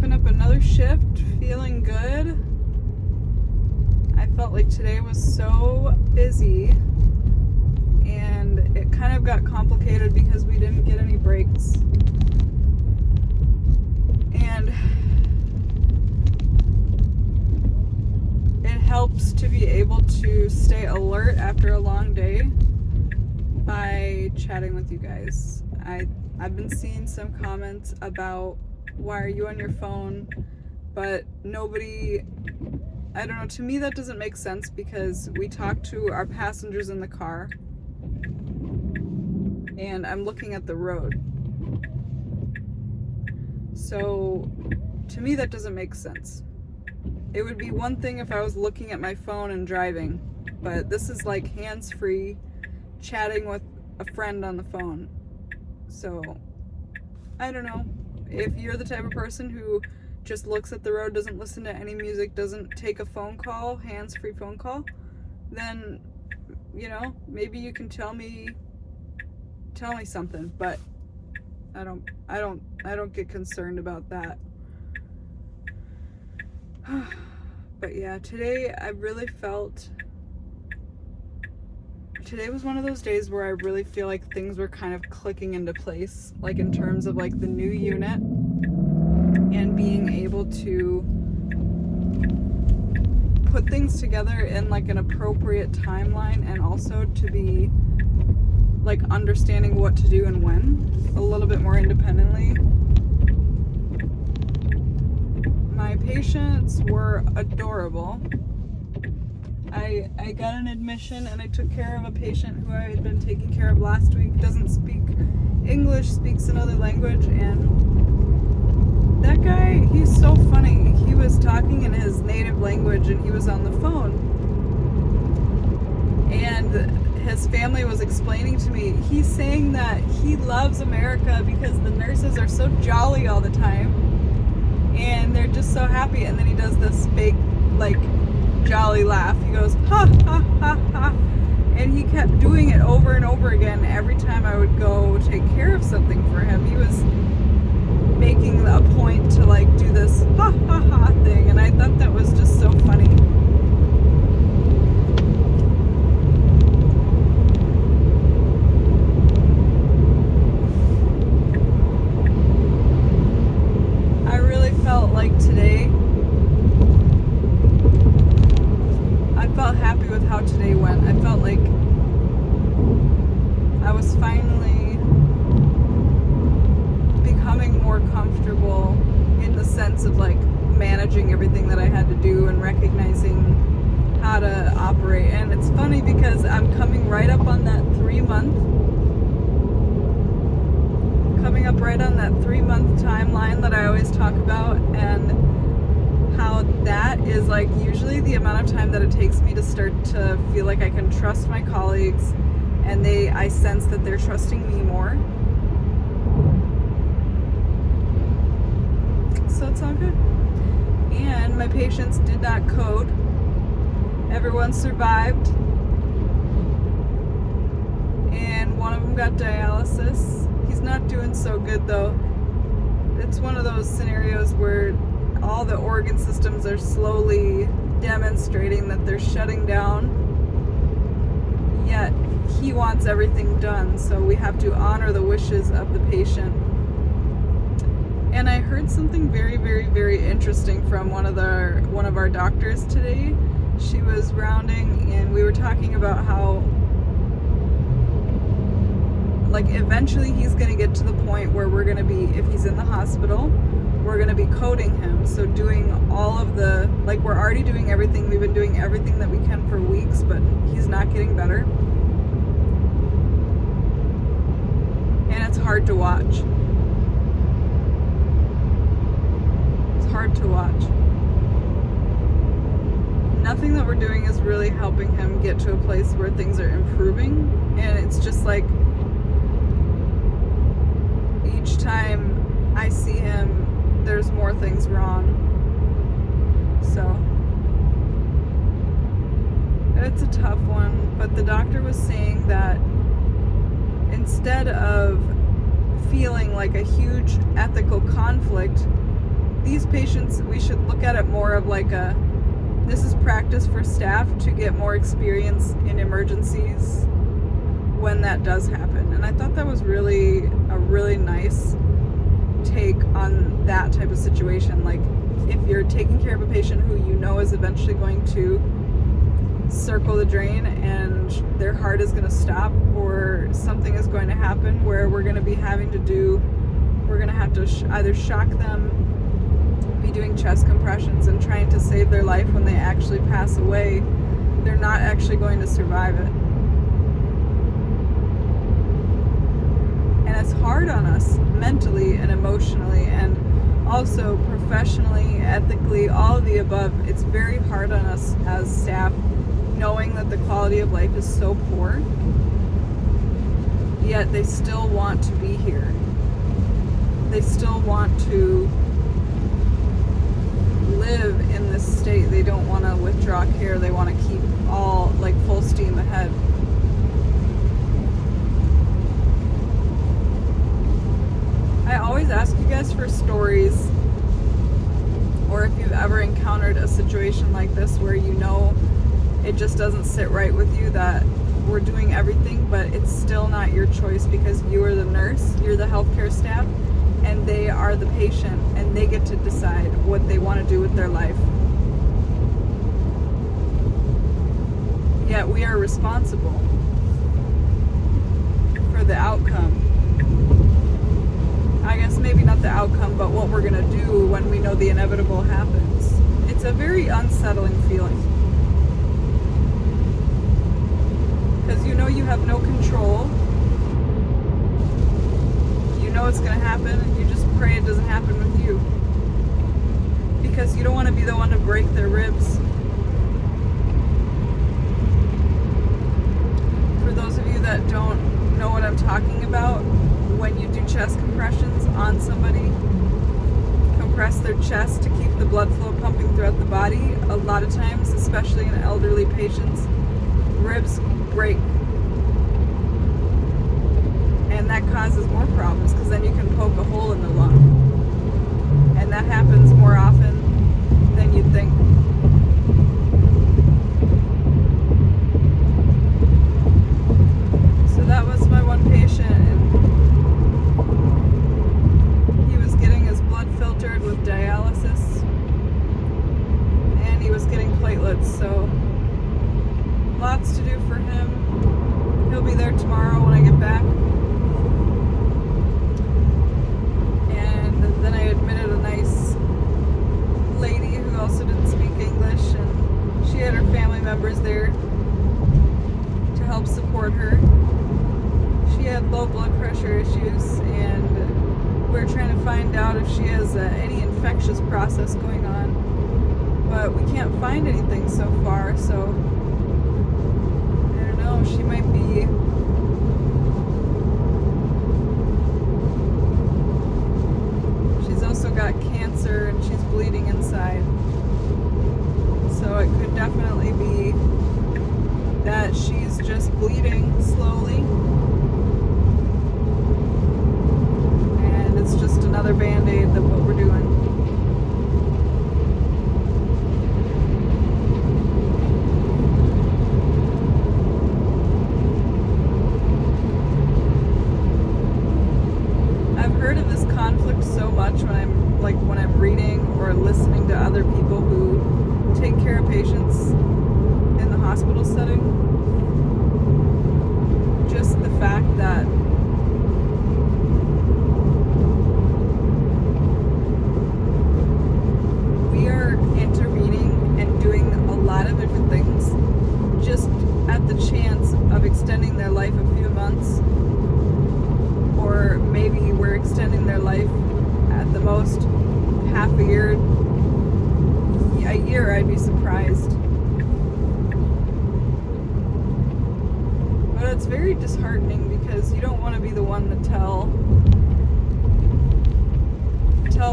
wrapping up another shift, feeling good. I felt like today was so busy, and it kind of got complicated because we didn't get any breaks. And it helps to be able to stay alert after a long day by chatting with you guys. I've been seeing some comments about, why are you on your phone? But nobody, I don't know, to me that doesn't make sense because we talk to our passengers in the car and I'm looking at the road. So to me that doesn't make sense. It would be one thing if I was looking at my phone and driving, but this is like hands-free, chatting with a friend on the phone. So I don't know, if you're the type of person who just looks at the road, doesn't listen to any music, doesn't take a phone call, hands-free phone call, then, you know, maybe you can tell me something, but I don't get concerned about that. But yeah, today was one of those days where I really feel like things were kind of clicking into place, like in terms of like the new unit and being able to put things together in like an appropriate timeline, and also to be like understanding what to do and when a little bit more independently. My patients were adorable. I got an admission and I took care of a patient who I had been taking care of last week. Doesn't speak English, speaks another language, and that guy, he's so funny. He was talking in his native language and he was on the phone. And his family was explaining to me, he's saying that he loves America because the nurses are so jolly all the time. And they're just so happy. And then he does this fake, like, jolly laugh. He goes, ha, ha, ha, ha. And he kept doing it over and over again every time I would go take care of something for him. He was making a point to, like, do this ha, ha, ha thing. And I thought that was just so funny. Like today, I felt happy with how today went. I felt like I was finally becoming more comfortable in the sense of like managing everything that I had to do and recognizing how to operate. And it's funny because I'm coming right up on that 3-month timeline that I always talk about, and how that is like usually the amount of time that it takes me to start to feel like I can trust my colleagues, and I sense that they're trusting me more. So it's all good. And my patients did not code. Everyone survived. And one of them got dialysis. He's not doing so good though. It's one of those scenarios where all the organ systems are slowly demonstrating that they're shutting down, yet he wants everything done, so we have to honor the wishes of the patient. And I heard something very, very, very interesting from one of our doctors today. She was rounding and we were talking about how like eventually he's going to get to the point where we're going to be, if he's in the hospital, we're going to be coding him. So doing all of the, like we're already doing everything. We've been doing everything that we can for weeks, but he's not getting better. And it's hard to watch. It's hard to watch. Nothing that we're doing is really helping him get to a place where things are improving. And it's just like, each time I see him, there's more things wrong. So it's a tough one, but the doctor was saying that instead of feeling like a huge ethical conflict these patients, we should look at it more of like this is practice for staff to get more experience in emergencies when that does happen. And I thought that was really a really nice take on that type of situation. Like, if you're taking care of a patient who you know is eventually going to circle the drain and their heart is going to stop, or something is going to happen where we're going to have to either shock them, be doing chest compressions and trying to save their life when they actually pass away, they're not actually going to survive it. And it's hard on us mentally and emotionally and also professionally, ethically, all of the above. It's very hard on us as staff, knowing that the quality of life is so poor, yet they still want to be here. They still want to live in this state. They don't want to withdraw care. They want to keep all, like, full steam ahead. I always ask you guys for stories, or if you've ever encountered a situation like this where you know it just doesn't sit right with you, that we're doing everything but it's still not your choice because you are the nurse, you're the healthcare staff, and they are the patient, and they get to decide what they want to do with their life. Yet we are responsible for the outcome. I guess maybe not the outcome, but what we're going to do when we know the inevitable happens. It's a very unsettling feeling. Because you know you have no control. You know it's going to happen, and you just pray it doesn't happen with you. Because you don't want to be the one to break their ribs. For those of you that don't know what I'm talking about, when you do chest compressions on somebody, compress their chest to keep the blood flow pumping throughout the body, a lot of times, especially in elderly patients, ribs break. And that causes more problems because then you can poke a hole in the lung. And that happens more often than you'd think. So that was my one patient, and he was getting his blood filtered with dialysis, and he was getting platelets, so lots to do for him. He'll be there tomorrow when I get back. And then I admitted a nice lady who also didn't speak English, and she had her family members there to help support her. She had low blood pressure issues, and we're trying to find out if she has any infectious process going on, but we can't find anything so far, so I don't know, she might be she's also got cancer and she's bleeding inside, so it could definitely be that she's just bleeding slowly. It's just another band-aid of what we're doing. I've heard of this conflict so much when I'm reading or listening to other people who take care of patients in the hospital setting. Just the fact that extending their life a few months, or maybe we're extending their life at the most half a year. A year, I'd be surprised. But it's very disheartening because you don't want to be the one to tell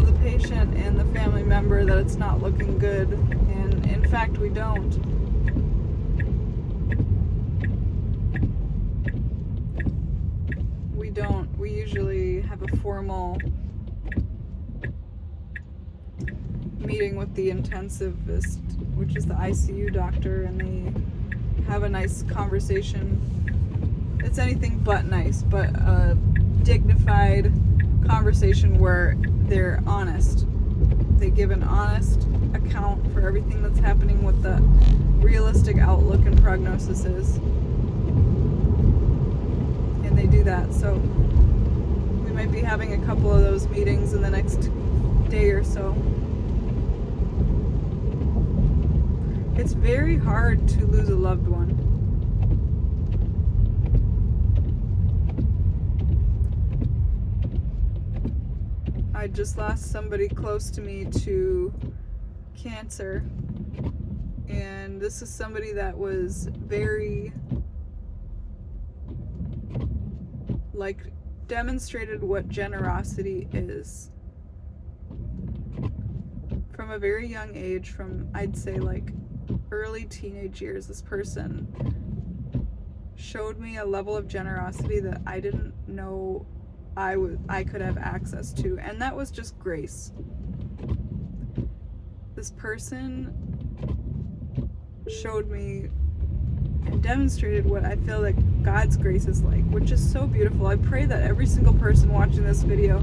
the patient and the family member that it's not looking good, and in fact we don't. We usually have a formal meeting with the intensivist, which is the ICU doctor, and they have a nice conversation. It's anything but nice, but a dignified conversation where they're honest. They give an honest account for everything that's happening, what the realistic outlook and prognosis is. And they do that. So we might be having a couple of those meetings in the next day or so. It's very hard to lose a loved one. I just lost somebody close to me to cancer, and this is somebody that was very, demonstrated what generosity is from a very young age, from I'd say early teenage years. This person showed me a level of generosity that I didn't know I could have access to, and that was just grace. This person showed me and demonstrated what I feel like God's grace is like, which is so beautiful. I pray that every single person watching this video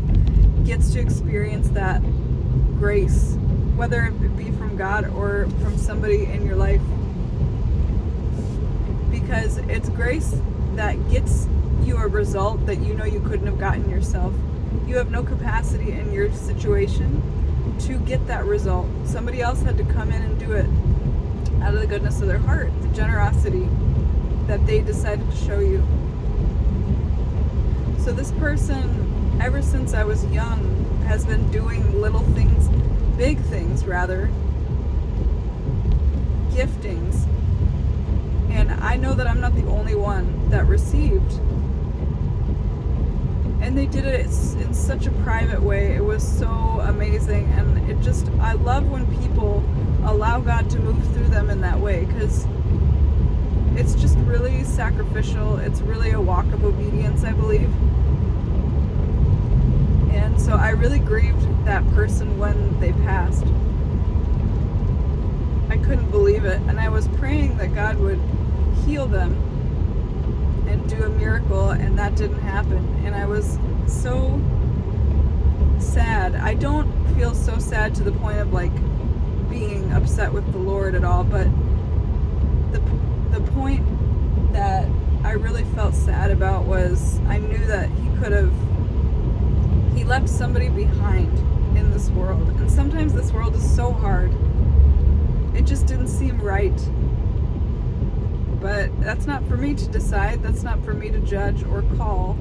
gets to experience that grace, whether it be from God or from somebody in your life, because it's grace that gets you a result that you know you couldn't have gotten yourself. You have no capacity in your situation to get that result. Somebody else had to come in and do it out of the goodness of their heart, the generosity that they decided to show you. So this person, ever since I was young, has been doing little things, big things rather, giftings. And I know that I'm not the only one that received. And they did it in such a private way. It was so amazing. And I love when people allow God to move through them in that way, because it's just really sacrificial. It's really a walk of obedience, I believe. And so I really grieved that person when they passed. I couldn't believe it. And I was praying that God would heal them and do a miracle, and that didn't happen. And I was so sad. I don't feel so sad to the point of being upset with the Lord at all, but the point that I really felt sad about was I knew that he left somebody behind in this world. And sometimes this world is so hard. It just didn't seem right. But that's not for me to decide. That's not for me to judge or call.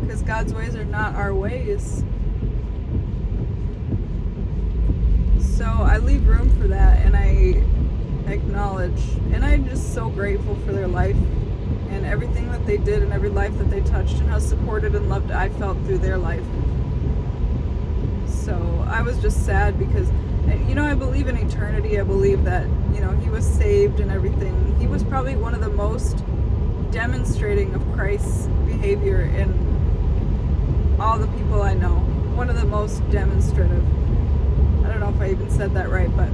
Because God's ways are not our ways. So I leave room for that, and I acknowledge, and I'm just so grateful for their life and everything that they did and every life that they touched, and how supported and loved I felt through their life. So I was just sad because, I believe in eternity. I believe that, he was saved and everything. He was probably one of the most demonstrating of Christ's behavior in all the people I know. One of the most demonstrative. I don't know if I even said that right, but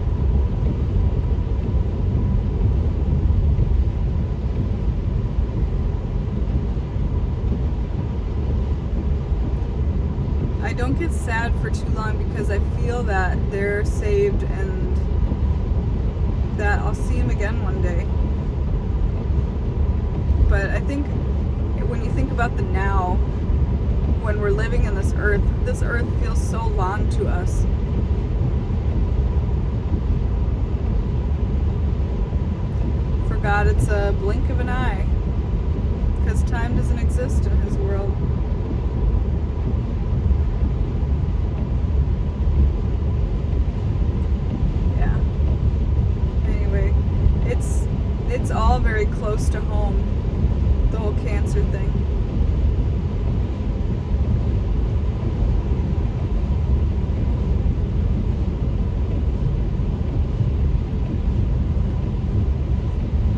I don't get sad for too long because I feel that they're saved and that I'll see him again one day. But I think when you think about the now, when we're living in this earth feels so long to us. For God, it's a blink of an eye, because time doesn't exist in his world. It's all very close to home, the whole cancer thing.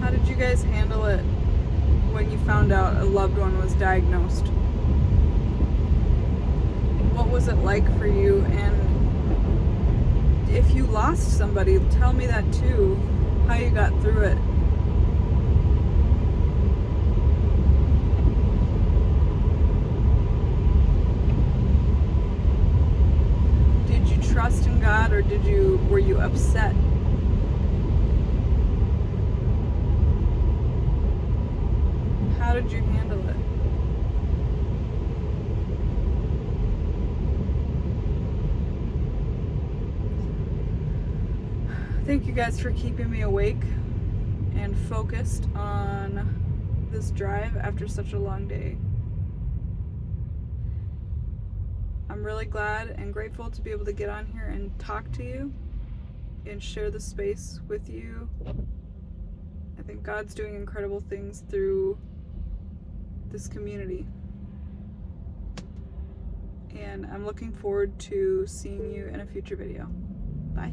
How did you guys handle it when you found out a loved one was diagnosed? What was was it like for you? And if you lost somebody, tell me that too, how you got through it. Did you trust in God, or were you upset? How did you handle it? Thank you guys for keeping me awake and focused on this drive after such a long day. I'm really glad and grateful to be able to get on here and talk to you and share the space with you. I think God's doing incredible things through this community. And I'm looking forward to seeing you in a future video. Bye.